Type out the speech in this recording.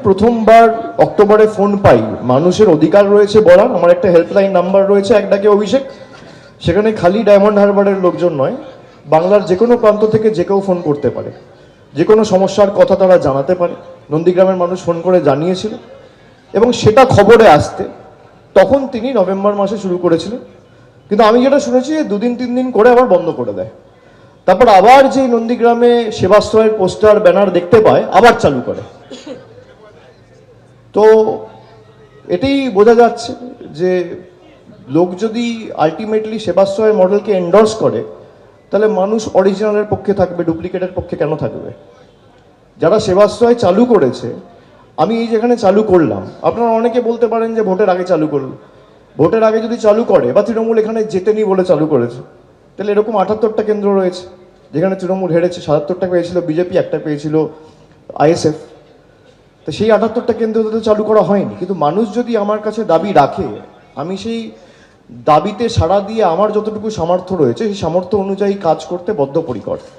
প্রথমবার অক্টোবরে ফোন পাই, মানুষের অধিকার রয়েছে বলার, আমার একটা হেল্পলাইন নাম্বার রয়েছে, এক ডাকে অভিষেক। সেখানে খালি ডায়মন্ড হারবারের লোকজন নয়, বাংলার যে কোনো প্রান্ত থেকে যে কেউ ফোন করতে পারে, যে কোনো সমস্যার কথা তারা জানাতে পারে। নন্দীগ্রামের মানুষ ফোন করে জানিয়েছিল এবং সেটা খবরে আসতে তখন তিনি নভেম্বর মাসে শুরু করেছিলেন। কিন্তু আমি যেটা শুনেছি 2-3 দিন করে আবার বন্ধ করে দেয়, তারপর আবার যে নন্দীগ্রামে সেবাশ্রয়ের পোস্টার ব্যানার দেখতে পায় আবার চালু করে। তো এটাই বোঝা যাচ্ছে যে লোক যদি আলটিমেটলি সেবাশ্রয়ের মডেলকে এন্ডোর্স করে, তাহলে মানুষ অরিজিনালের পক্ষে থাকবে, ডুপ্লিকেটের পক্ষে কেন থাকবে? যারা সেবাশ্রয় চালু করেছে, আমি এই যেখানে চালু করলাম, আপনারা অনেকে বলতে পারেন যে ভোটের আগে চালু করলো। ভোটের আগে যদি চালু করে বা তৃণমূল এখানে জেতেনি বলে চালু করেছে, তাহলে এরকম 78টা কেন্দ্র রয়েছে যেখানে তৃণমূল হেরেছে। 77টা পেয়েছিল বিজেপি, একটা পেয়েছিল আইএসএফ। তো সেই 78টা কেন্দ্র তো চালু করা হয়নি। কিন্তু মানুষ যদি আমার কাছে দাবি রাখে, আমি সেই দাবিতে সাড়া দিয়ে আমার যতটুকু সামর্থ্য রয়েছে সেই সামর্থ্য অনুযায়ী কাজ করতে বদ্ধপরিকর।